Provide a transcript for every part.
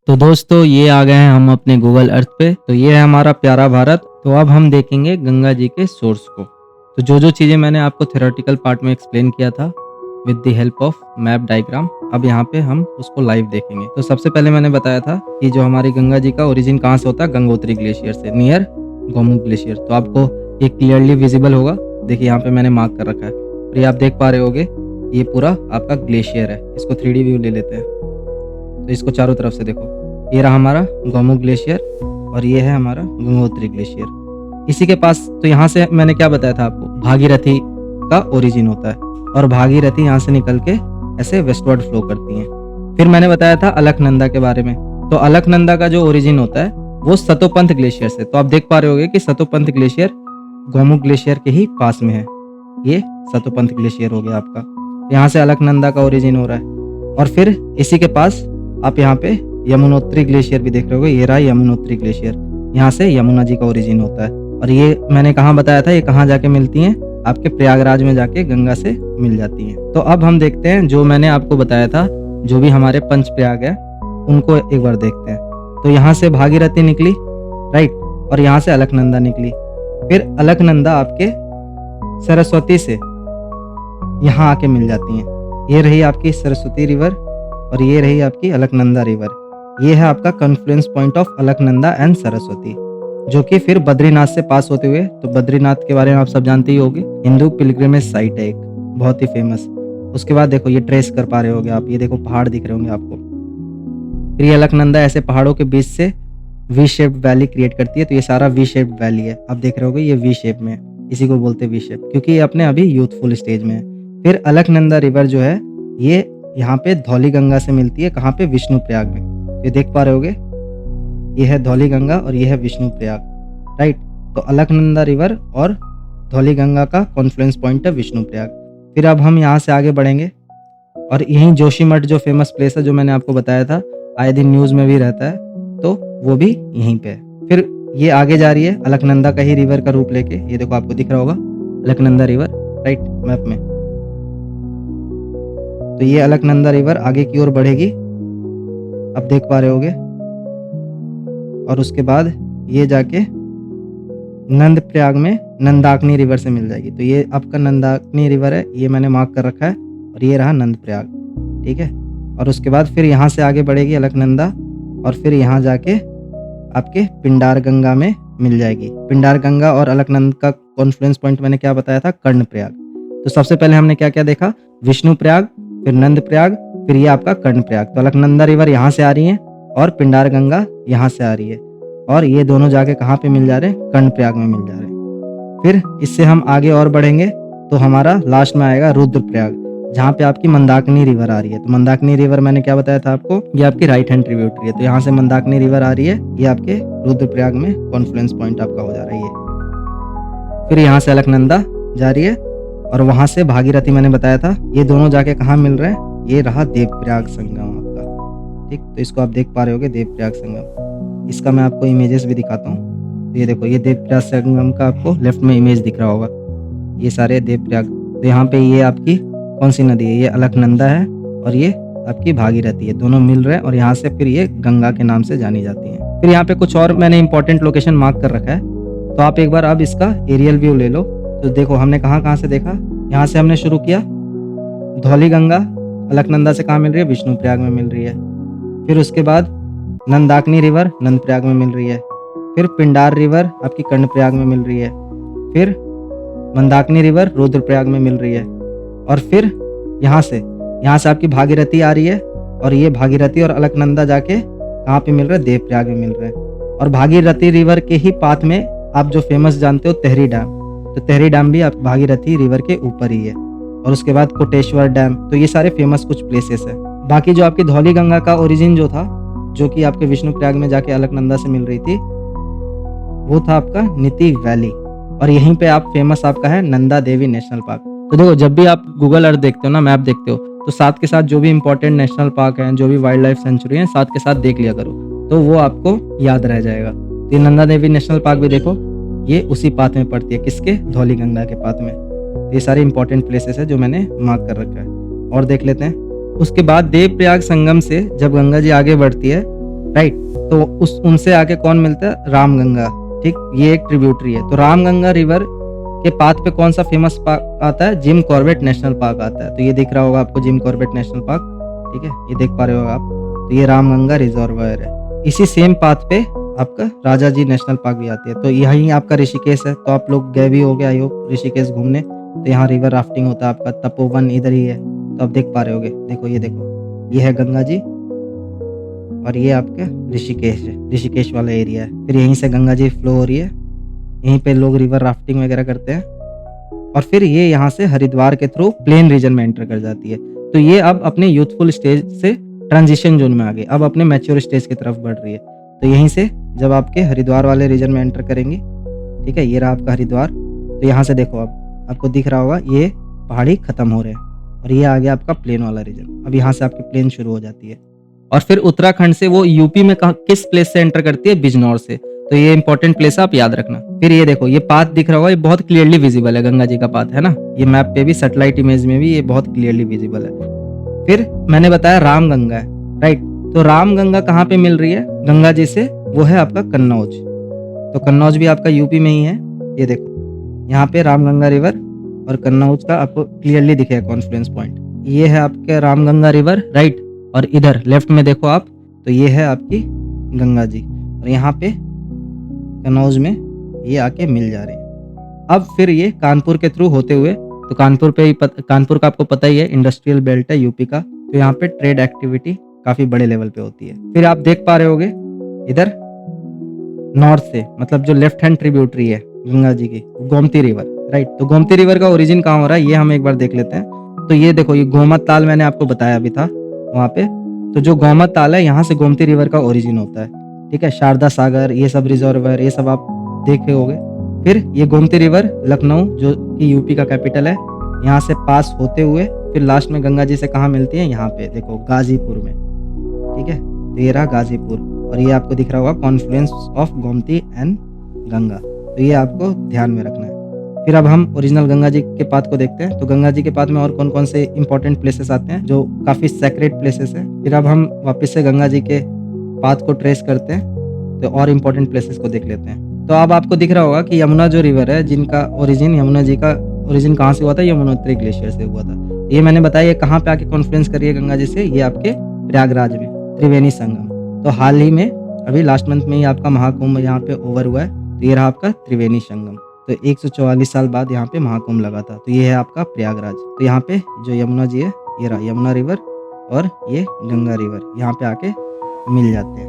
तो दोस्तों ये आ गए हैं हम अपने गूगल अर्थ पे। तो ये है हमारा प्यारा भारत। तो अब हम देखेंगे गंगा जी के सोर्स को। तो जो चीज़ें मैंने आपको थ्योरेटिकल पार्ट में एक्सप्लेन किया था with the help of map diagram, अब यहाँ पे हम उसको लाइव देखेंगे। तो सबसे पहले मैंने बताया था कि जो हमारी गंगा जी का ओरिजिन कहाँ से होता है, गंगोत्री ग्लेशियर से, नियर गोमुख ग्लेशियर। तो आपको ये क्लियरली विजिबल होगा। देखिए यहाँ पे मैंने मार्क कर रखा है और ये आप देख पा रहे होगे, ये पूरा आपका ग्लेशियर है। इसको 3D व्यू ले लेते हैं। तो इसको चारों तरफ से देखो, ये रहा हमारा गोमुख ग्लेशियर और ये है हमारा गंगोत्री ग्लेशियर। इसी के पास, तो यहाँ से मैंने क्या बताया था आपको, भागीरथी का ओरिजिन होता है और भागीरथी यहाँ से निकल के ऐसे वेस्टवर्ड फ्लो करती हैं। फिर मैंने बताया था अलकनंदा के बारे में। तो अलकनंदा का जो ओरिजिन होता है वो सतोपंथ ग्लेशियर से। तो आप देख पा रहे होगे कि सतोपंथ ग्लेशियर गोमुख ग्लेशियर के ही पास में है। ये सतोपंथ ग्लेशियर हो गया आपका। यहाँ से अलकनंदा का ओरिजिन हो रहा है। और फिर इसी के पास आप यहाँ पे यमुनोत्री ग्लेशियर भी देख रहे होगे। ये रहा यमुनोत्री ग्लेशियर, यहाँ से यमुना जी का ओरिजिन होता है। और ये मैंने कहाँ बताया था, ये कहाँ जाके मिलती हैं, आपके प्रयागराज में जाके गंगा से मिल जाती हैं। तो अब हम देखते हैं जो मैंने आपको बताया था, जो भी हमारे पंच प्रयाग है उनको एक बार देखते हैं। तो यहाँ से भागीरथी निकली, राइट, और यहाँ से अलकनंदा निकली। फिर अलकनंदा आपके सरस्वती से यहाँ आके मिल जाती हैं। ये रही आपकी सरस्वती रिवर और ये रही आपकी अलकनंदा रिवर। ये है आपका Confluence point of Alaknanda and Saraswati, जो कि फिर बद्रीनाथ से पास होते हुए, तो बद्रीनाथ के बारे में आप सब जानते ही होंगे, हिंदू पिलग्रिमेज साइट है एक, बहुत ही फेमस। उसके बाद देखो ये ट्रेस कर पा रहे होगे आप, ये देखो पहाड़ दिख रहे होंगे आपको। फिर ये अलकनंदा ऐसे पहाड़ों के बीच से वी शेप्ड वैली क्रिएट करती है। तो ये सारा वी शेप्ड वैली है, आप देख रहे होगे ये वी शेप में है, इसी को बोलते हैं वी शेप, क्योंकि ये अपने अभी यूथफुल स्टेज में है। फिर अलकनंदा रिवर जो है ये यहाँ पे धौली गंगा से मिलती है, कहाँ पे, विष्णु प्रयाग में। ये देख पा रहे होगे, ये है धौली गंगा और ये है विष्णु प्रयाग, राइट। तो अलकनंदा रिवर और धौली गंगा का कॉन्फ्लुएंस पॉइंट है विष्णु प्रयाग। फिर अब हम यहाँ से आगे बढ़ेंगे और यहीं जोशीमठ जो फेमस प्लेस है, जो मैंने आपको बताया था, आए दिन न्यूज में भी रहता है, तो वो भी यहीं पे है। फिर ये आगे जा रही है अलकनंदा का ही रिवर का रूप लेके। ये देखो आपको दिख रहा होगा अलकनंदा रिवर, राइट, मैप में। तो ये अलकनंदा रिवर आगे की ओर बढ़ेगी, आप देख पा रहे होगे। और उसके बाद ये जाके नंद प्रयाग में नंदाकिनी रिवर से मिल जाएगी। तो ये आपका नंदाकिनी रिवर है, ये मैंने मार्क कर रखा है, और ये रहा नंद प्रयाग, ठीक है। और उसके बाद फिर यहाँ से आगे बढ़ेगी अलकनंदा और फिर यहाँ जाके आपके पिंडार गंगा में मिल जाएगी। पिंडार गंगा और अलकनंद का कॉन्फ्लुएंस पॉइंट मैंने क्या बताया था, कर्ण प्रयाग। तो सबसे पहले हमने क्या क्या देखा, विष्णु प्रयाग, फिर नंद प्रयाग, फिर ये आपका कर्ण प्रयाग। तो अलकनंदा रिवर यहाँ से आ रही है और पिंडार गंगा यहाँ से आ रही है, और ये दोनों जाके कहाँ पे मिल जा रहे हैं, कर्ण प्रयाग में मिल जा रहे हैं। फिर इससे हम आगे और बढ़ेंगे तो हमारा लास्ट में आएगा रुद्र प्रयाग, जहाँ पे आपकी मंदाकिनी रिवर आ रही है। तो मंदाकिनी रिवर मैंने क्या बताया था आपको, ये आपकी राइट हैंड ट्रिब्यूटरी है। तो यहाँ से मंदाकिनी रिवर आ रही है, ये आपके रुद्र प्रयाग में कॉन्फ्लुएंस पॉइंट आपका हो जा रहा है। फिर यहाँ से अलकनंदा जा रही है और वहां से भागीरथी मैंने बताया था, ये दोनों जाके कहाँ मिल रहे हैं, ये रहा देवप्रयाग संगम आपका, ठीक। तो इसको आप देख पा रहे होगे देवप्रयाग संगम। इसका मैं आपको इमेजेस भी दिखाता हूँ। तो ये देखो, ये देवप्रयाग संगम का आपको लेफ्ट में इमेज दिख रहा होगा, ये सारे देवप्रयाग। तो यहाँ पे ये आपकी कौन सी नदी है, ये अलकनंदा है और ये आपकी भागीरथी है, दोनों मिल रहे हैं और यहाँ से फिर ये गंगा के नाम से जानी जाती है। फिर यहाँ पे कुछ और मैंने इंपॉर्टेंट लोकेशन मार्क कर रखा है, तो आप एक बार अब इसका एरियल व्यू ले लो। तो देखो हमने कहाँ से देखा, यहाँ से हमने शुरू किया, धौली गंगा अलकनंदा से कहाँ मिल रही है, विष्णु प्रयाग में मिल रही है। फिर उसके बाद नंदाकिनी रिवर नंद प्रयाग में मिल रही है। फिर पिंडार रिवर आपकी कर्ण प्रयाग में मिल रही है। फिर मंदाकिनी रिवर रुद्र प्रयाग में मिल रही है। और फिर यहाँ से आपकी भागीरथी आ रही है और ये भागीरथी और अलकनंदा जाके कहाँ पे मिल रहे हैं, देव प्रयाग में मिल रहे हैं। और भागीरथी रिवर के ही पाथ में आप जो फेमस जानते हो तेहरी डैम, तो तेहरी डैम भी आप भागीरथी रिवर के ऊपर ही है। और उसके बाद कोटेश्वर डैम। तो ये सारे फेमस कुछ प्लेसेस है। बाकी जो आपकी धौली गंगा का ओरिजिन जो था, जो कि आपके विष्णु प्रयाग में जाके अलकनंदा से मिल रही थी, वो था आपका नीति वैली। और यहीं पे आप फेमस आपका है नंदा देवी नेशनल पार्क। तो देखो, जब भी आप गूगल अर्थ देखते हो ना, मैप देखते हो, तो साथ के साथ जो भी इंपॉर्टेंट नेशनल पार्क हैं, जो भी वाइल्ड लाइफ सेंचुरी है, साथ के साथ देख लिया करो, तो वो आपको याद रह जाएगा। तो ये नंदा देवी नेशनल पार्क भी देखो, ये उसी पाथ में पड़ती है, किसके, धौली गंगा के पाथ में। ये सारे इंपॉर्टेंट प्लेसेस है जो मैंने मार्क कर रखा है। और देख लेते हैं। उसके बाद देवप्रयाग संगम से जब गंगा जी आगे बढ़ती है राइट। तो उस उनसे आगे कौन मिलता है? रामगंगा, ठीक, ये एक ट्रिब्यूटरी है। तो रामगंगा रिवर के पाथ पे कौन सा फेमस पार्क आता है? जिम कॉर्बेट नेशनल पार्क आता है। तो ये दिख रहा होगा आपको जिम कॉर्बेट नेशनल पार्क, ठीक है, ये देख पा रहे हो आप। तो ये रामगंगा रिजर्वायर है। इसी सेम पाथ पे आपका राजा जी नेशनल पार्क भी आती है। तो यहीं आपका ऋषिकेश है। तो आप लोग गए भी होगे आई होप ऋषिकेश घूमने। तो यहाँ रिवर राफ्टिंग होता है आपका। तपोवन इधर ही है, तो आप देख पा रहे होगे। देखो ये देखो, ये है गंगा जी और ये आपका ऋषिकेश है, ऋषिकेश वाला एरिया है। फिर यहीं से गंगा जी फ्लो हो रही है, यहीं पे लोग रिवर राफ्टिंग वगैरह करते हैं। और फिर ये यहाँ से हरिद्वार के थ्रू प्लेन रीजन में एंटर कर जाती है। तो ये अब अपने यूथफुल स्टेज से ट्रांजिशन जोन में आ गई, अब अपने मैच्योर स्टेज की तरफ बढ़ रही है। तो यहीं से जब आपके हरिद्वार वाले रीजन में एंटर करेंगे, ठीक है, ये रहा आपका हरिद्वार। तो यहाँ से देखो आपको दिख रहा होगा ये पहाड़ी खत्म हो रहे हैं और ये आ गया आपका प्लेन वाला रीजन। अब यहाँ से आपकी प्लेन शुरू हो जाती है और फिर उत्तराखंड से वो यूपी में किस प्लेस से एंटर करती है? बिजनौर से। तो ये इंपॉर्टेंट प्लेस है, आप याद रखना। फिर ये देखो, ये पाथ दिख रहा होगा, ये बहुत क्लियरली विजिबल है, गंगा जी का पाथ है ना। ये मैप पे भी, सैटेलाइट इमेज में भी ये बहुत क्लियरली विजिबल है। फिर मैंने बताया रामगंगा है, राइट। तो रामगंगा कहाँ पे मिल रही है गंगा जी से? वो है आपका कन्नौज। तो कन्नौज भी आपका यूपी में ही है। ये देखो यहाँ पे रामगंगा रिवर और कन्नौज का आपको क्लियरली दिखेगा कॉन्फ्लुएंस पॉइंट। ये है आपके रामगंगा रिवर, राइट। और इधर लेफ्ट में देखो आप, तो ये है आपकी गंगा जी और यहाँ पे कन्नौज में ये आके मिल जा रहे हैं। अब फिर ये कानपुर के थ्रू होते हुए, तो कानपुर का आपको पता ही है, इंडस्ट्रियल बेल्ट है यूपी का। तो यहाँ पे ट्रेड एक्टिविटी काफी बड़े लेवल पे होती है। फिर आप देख पा रहे होगे इधर नॉर्थ से, मतलब जो लेफ्ट हैंड ट्रिब्यूटरी है गंगा जी की, गोमती रिवर, राइट। तो गोमती रिवर का ओरिजिन कहाँ हो रहा है ये हम एक बार देख लेते हैं। तो ये देखो, ये गोमत ताल मैंने आपको बताया अभी था वहाँ पे। तो जो गोमत ताल है, यहाँ से गोमती रिवर का ओरिजिन होता है, ठीक है। शारदा सागर, ये सब रिजर्वायर, ये सब आप देखे होंगे। फिर ये गोमती रिवर लखनऊ, जो कि यूपी का कैपिटल है, यहाँ से पास होते हुए फिर लास्ट में गंगा जी से कहाँ मिलती है? यहाँ पे देखो, गाजीपुर में, ठीक है। तो ये रहा गाजीपुर और ये आपको दिख रहा होगा Confluence of Gomti and Ganga. तो ये आपको ध्यान में रखना है। फिर अब हम ओरिजिनल गंगा जी के पाथ को देखते हैं। तो गंगा जी के पाथ में और कौन कौन से इंपॉर्टेंट प्लेसेस आते हैं जो काफी सेक्रेट प्लेसेस हैं। फिर अब हम वापस से गंगा जी के पाथ को ट्रेस करते हैं, तो और इंपॉर्टेंट प्लेसेस को देख लेते हैं। तो अब आपको दिख रहा होगा कि यमुना जो रिवर है, जिनका ओरिजिन, यमुना जी का ओरिजिन कहाँ से हुआ था? यमुनोत्री ग्लेशियर से हुआ था। ये मैंने बताया, ये कहाँ पे आके कॉन्फ्लुएंस करी है गंगा जी से? ये आपके प्रयागराज में, त्रिवेणी संगम। तो हाल ही में अभी लास्ट मंथ में ही आपका महाकुंभ यहाँ पे ओवर हुआ है। तो ये रहा आपका त्रिवेणी संगम। तो 144 साल बाद यहाँ पे महाकुंभ लगा था। तो ये है आपका प्रयागराज। तो यहाँ पे जो यमुना जी है, ये रहा यमुना रिवर और ये गंगा रिवर, यहाँ पे आके मिल जाते हैं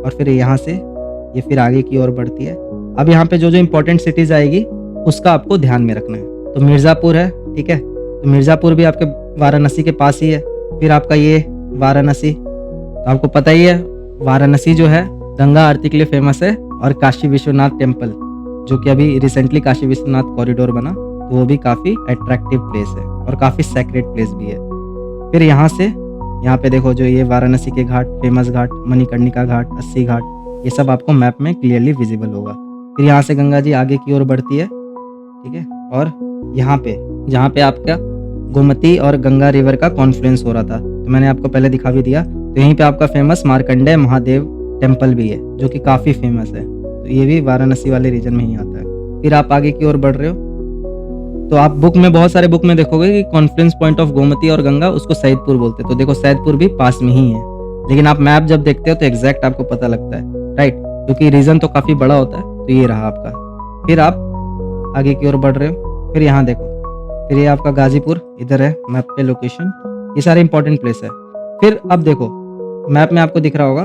और फिर यहाँ से ये फिर आगे की ओर बढ़ती है। अब यहाँ पे जो जो इम्पोर्टेंट सिटीज आएगी उसका आपको ध्यान में रखना है। तो मिर्ज़ापुर है, ठीक है। तो मिर्ज़ापुर भी आपके वाराणसी के पास ही है। फिर आपका ये वाराणसी, तो आपको पता ही है वाराणसी जो है गंगा आरती के लिए फेमस है, और काशी विश्वनाथ टेम्पल, जो कि अभी रिसेंटली काशी विश्वनाथ कॉरिडोर बना, तो वो भी काफ़ी अट्रैक्टिव प्लेस है और काफ़ी सेक्रेट प्लेस भी है। फिर यहाँ से यहाँ पे देखो, जो ये वाराणसी के घाट, फेमस घाट, मणिकर्णिका घाट, अस्सी घाट, ये सब आपको मैप में क्लियरली विजिबल होगा। फिर यहाँ से गंगा जी आगे की ओर बढ़ती है, ठीक है। और यहाँ पे जहाँ पे आपका गोमती और गंगा रिवर का कॉन्फ्लुएंस हो रहा था, तो मैंने आपको पहले दिखा भी दिया। तो यहीं पे आपका फेमस मार्कंडेय महादेव टेम्पल भी है, जो कि काफ़ी फेमस है। तो ये भी वाराणसी वाले रीजन में ही आता है। फिर आप आगे की ओर बढ़ रहे हो, तो आप बुक में, बहुत सारे बुक में देखोगे कि कॉन्फ्लुएंस पॉइंट ऑफ गोमती और गंगा, उसको सैदपुर बोलते हैं। तो देखो, सैदपुर भी पास में ही है, लेकिन आप मैप जब देखते हो तो एग्जैक्ट आपको पता लगता है, राइट, क्योंकि रीजन तो काफ़ी बड़ा होता है। तो ये रहा आपका। फिर आप आगे की ओर बढ़ रहे हो, फिर यहाँ देखो, फिर ये आपका गाजीपुर इधर है मैप पे लोकेशन, ये सारे इंपॉर्टेंट प्लेस है। फिर अब देखो मैप में आपको दिख रहा होगा,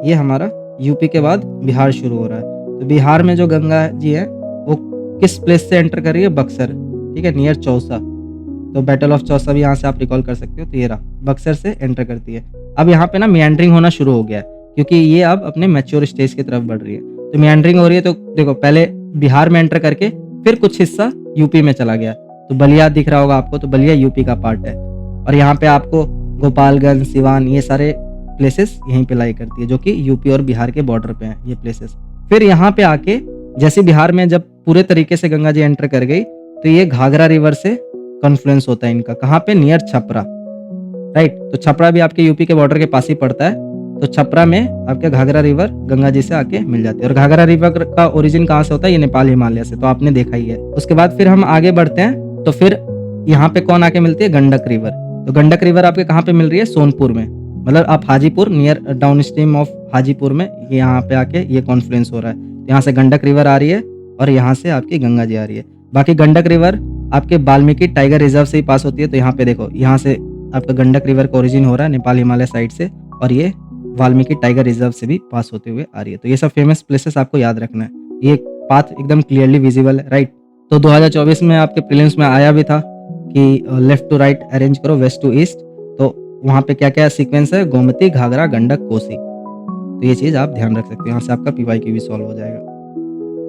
ये हमारा यूपी के बाद बिहार शुरू हो रहा है। तो बिहार में जो गंगा जी है वो किस प्लेस से एंटर कर रही है? बक्सर, ठीक है, नियर चौसा। तो बैटल ऑफ चौसा भी यहाँ से आप रिकॉल कर सकते हो। तो ये रहा, बक्सर से एंटर करती है। अब यहाँ पे ना मियांड्रिंग होना शुरू हो गया है, क्योंकि ये अब अपने मैच्योर स्टेज की तरफ बढ़ रही है। तो मियांड्रिंग हो रही है, तो देखो पहले बिहार में एंटर करके फिर कुछ हिस्सा यूपी में चला गया। तो बलिया दिख रहा होगा आपको, तो बलिया यूपी का पार्ट है। और यहाँ पे आपको गोपालगंज, सिवान, ये सारे प्लेसेस यहीं पे लाई करती है, जो कि यूपी और बिहार के बॉर्डर पे हैं ये प्लेसेस। फिर यहाँ पे आके जैसे बिहार में जब पूरे तरीके से गंगा जी एंटर कर गई, तो ये घाघरा रिवर से कॉन्फ्लुएंस होता है इनका। कहाँ पे? Near Chhapra, right. तो छपरा भी आपके यूपी के बॉर्डर के पास ही पड़ता है। तो छपरा में आपके घाघरा रिवर गंगा जी से आके मिल जाती है। और घाघरा रिवर का ओरिजिन कहाँ से होता है? ये नेपाल हिमालय से, तो आपने देखा ही है। उसके बाद फिर हम आगे बढ़ते हैं, तो फिर यहाँ पे कौन आके मिलती है? गंडक रिवर। तो गंडक रिवर आपके कहाँ पे मिल रही है? सोनपुर में, मतलब आप Hajipur near down stream of Hajipur में ये यहाँ पे आके ये कॉन्फ्लुएंस हो रहा है। यहाँ से गंडक रिवर आ रही है और यहाँ से आपकी गंगा जी आ रही है। बाकी गंडक रिवर आपके वाल्मीकि टाइगर रिजर्व से ही पास होती है। तो यहाँ पे देखो, यहाँ से आपका गंडक रिवर का ओरिजिन हो रहा है नेपाल हिमालय साइड से, और ये वाल्मीकि टाइगर रिजर्व से भी पास होते हुए आ रही है। तो ये सब फेमस प्लेसेस आपको याद रखना है। ये पाथ एकदम क्लियरली विजिबल है, राइट। तो 2024 में आपके प्रीलिम्स में आया भी था कि लेफ्ट टू राइट अरेंज करो, वेस्ट टू ईस्ट। तो वहाँ पे क्या क्या सीक्वेंस है? गोमती, घाघरा, गंडक, कोसी। तो ये चीज़ आप ध्यान रख सकते हो, यहाँ से आपका PYQ भी सॉल्व हो जाएगा।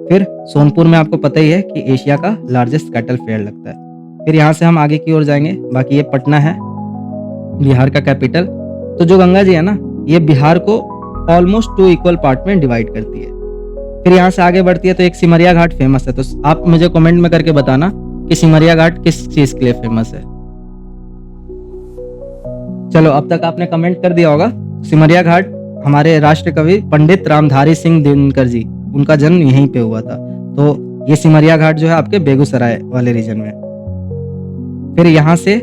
फिर सोनपुर में आपको पता ही है कि एशिया का लार्जेस्ट कैटल फेयर लगता है। फिर यहाँ से हम आगे की ओर जाएंगे। बाकी ये पटना है, बिहार का कैपिटल। तो जो गंगा जी है ना, ये बिहार को ऑलमोस्ट 2 इक्वल पार्ट में डिवाइड करती है। फिर यहाँ से आगे बढ़ती है तो एक सिमरिया घाट फेमस है। तो आप मुझे कमेंट में करके बताना कि सिमरिया घाट किस चीज के लिए फेमस है। चलो, अब तक आपने कमेंट कर दिया होगा। सिमरिया घाट हमारे राष्ट्र कवि पंडित रामधारी सिंह दिनकर जी, उनका जन्म यहीं पे हुआ था। तो ये सिमरिया घाट जो है आपके बेगूसराय वाले रीजन में। फिर यहाँ से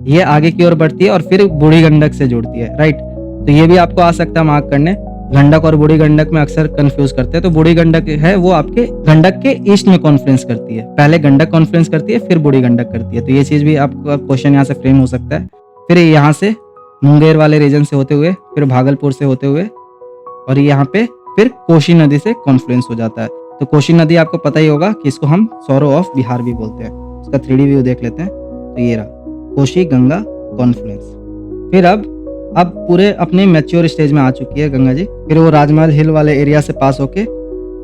ये आगे की ओर बढ़ती है और फिर बूढ़ी गंडक से जुड़ती है, राइट। तो ये भी आपको आ सकता है मार्क करने। गंडक और बूढ़ी गंडक में अक्सर कंफ्यूज करते हैं। तो बूढ़ी गंडक है वो आपके गंडक के ईस्ट में कॉन्फ्लुएंस करती है। पहले गंडक कॉन्फ्लुएंस करती है, फिर बूढ़ी गंडक करती है। तो ये चीज भी आपका क्वेश्चन यहाँ से फ्रेम हो सकता है। फिर यहाँ से मुंगेर वाले रीजन से होते हुए, फिर भागलपुर से होते हुए, और यहाँ पे फिर कोशी नदी से कॉन्फ्लुएंस हो जाता है। तो कोशी नदी आपको पता ही होगा कि इसको हम सौरो ऑफ बिहार भी बोलते हैं। इसका 3D व्यू देख लेते हैं। तो ये रहा कोशी गंगा कॉन्फ्लुएंस। फिर अब पूरे अपने मैच्योर स्टेज में आ चुकी है गंगा जी। फिर वो राजमहल हिल वाले एरिया से पास होके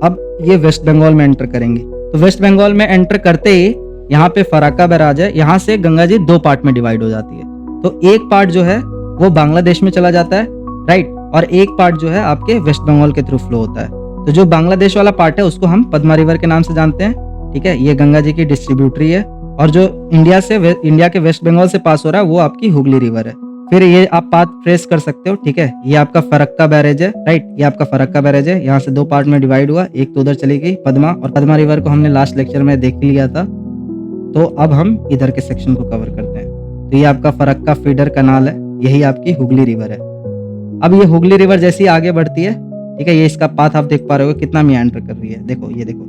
अब ये वेस्ट बंगाल में एंटर करेंगी। तो वेस्ट बंगाल में एंटर करते ही यहाँ पे फराक्का बैराज है। यहाँ से गंगा जी 2 पार्ट में डिवाइड हो जाती है। तो एक पार्ट जो है वो बांग्लादेश में चला जाता है, राइट, और एक पार्ट जो है आपके वेस्ट बंगाल के थ्रू फ्लो होता है। तो जो बांग्लादेश वाला पार्ट है उसको हम पद्मा रिवर के नाम से जानते हैं, ठीक है। ये गंगा जी की डिस्ट्रीब्यूटरी है। और जो इंडिया के वेस्ट बंगाल से पास हो रहा है वो आपकी हुगली रिवर है। फिर ये आप पाथ ट्रेस कर सकते हो, ठीक है। ये आपका फरक्का बैरेज है, राइट, ये आपका फरक्का बैरेज है। यहाँ से 2 पार्ट में डिवाइड हुआ, एक तो उधर चली गई पद्मा, और पद्मा रिवर को हमने लास्ट लेक्चर में देख लिया था। तो अब हम इधर के सेक्शन को कवर करते हैं। तो ये आपका फरक्का फीडर कनाल है, यही आपकी हुगली रिवर है। अब ये हुगली रिवर जैसी आगे बढ़ती है, ठीक है, ये इसका पाथ आप देख पा रहे हो कितना मियांडर कर रही है। देखो, ये देखो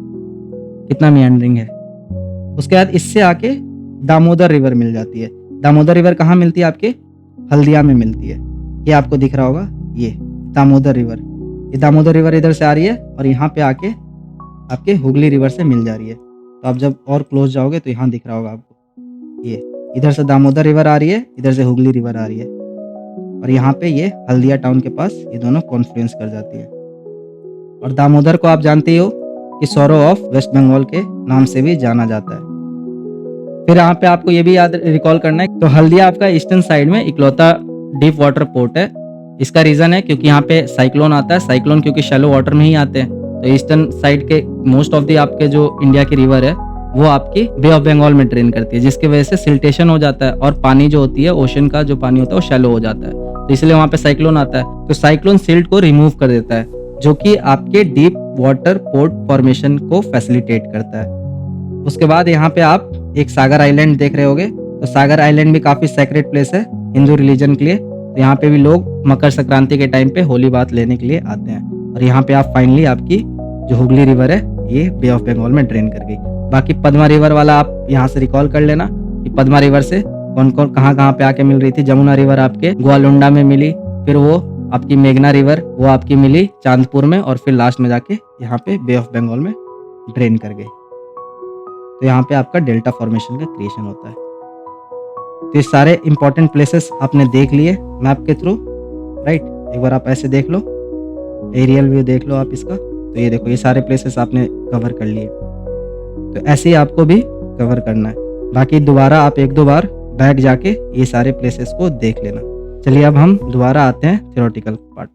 कितना मियांडरिंग है। उसके बाद इससे आके दामोदर रिवर मिल जाती है। दामोदर रिवर कहाँ मिलती है? आपके हल्दिया में मिलती है। ये आपको दिख रहा होगा, ये दामोदर रिवर। ये दामोदर रिवर इधर से आ रही है और यहाँ पे आके आपके हुगली रिवर से मिल जा रही है। तो आप जब और क्लोज जाओगे तो यहाँ दिख रहा होगा आपको, ये इधर से दामोदर रिवर आ रही है, इधर से हुगली रिवर आ रही है, और यहाँ पे ये हल्दिया टाउन के पास ये दोनों कॉन्फ्लुएंस कर जाती है। और दामोदर को आप जानते ही हो कि सौरो ऑफ वेस्ट बंगाल के नाम से भी जाना जाता है। फिर यहाँ पे आपको ये भी याद रिकॉल करना है, तो हल्दिया आपका ईस्टर्न साइड में इकलौता डीप वाटर पोर्ट है। इसका रीजन है क्योंकि यहाँ पे साइक्लोन आता है। साइक्लोन क्योंकि शैलो वाटर में ही आते हैं, तो ईस्टर्न साइड के मोस्ट ऑफ द आपके जो इंडिया की रिवर है वो आपकी बे ऑफ बंगाल में ड्रेन करती है, जिसकी वजह से सिल्टेशन हो जाता है और पानी जो होती है ओशन का जो पानी होता है वो शैलो हो जाता है। तो इसलिए वहाँ पे साइक्लोन आता है। तो साइक्लोन सिल्ट को रिमूव कर देता है, जो कि आपके डीप वाटर पोर्ट फॉर्मेशन को फैसिलिटेट करता है। उसके बाद यहाँ पे आप एक सागर आइलैंड देख रहे होगे। तो सागर आइलैंड भी काफी सेक्रेट प्लेस है हिंदू रिलीजन के लिए। तो यहाँ पे भी लोग मकर संक्रांति के टाइम पे होली बात लेने के लिए आते हैं। और यहाँ पे आप फाइनली आपकी जो हुगली रिवर है ये बे ऑफ बंगाल में ड्रेन कर गई। बाकी पद्मा रिवर वाला आप यहाँ से रिकॉल कर लेना कि पद्मा रिवर से कौन कौन कहाँ पे आके मिल रही थी। जमुना रिवर आपके ग्वालुंडा में मिली, फिर वो आपकी मेघना रिवर वो आपकी मिली चांदपुर में, और फिर लास्ट में जाके यहाँ पे बे ऑफ बंगाल में ड्रेन कर गई। तो यहाँ पे आपका डेल्टा फॉर्मेशन का क्रिएशन होता है। तो ये सारे इंपॉर्टेंट प्लेसेस आपने देख लिए मैप के थ्रू, राइट। एक बार आप ऐसे देख लो, एरियल व्यू देख लो आप इसका। तो ये देखो, ये सारे प्लेसेस आपने कवर कर लिए। तो ऐसे ही आपको भी कवर करना है। बाकी दोबारा आप 1-2 बार बैक जाके ये सारे प्लेसेस को देख लेना। चलिए अब हम दोबारा आते हैं थ्योरेटिकल पार्ट।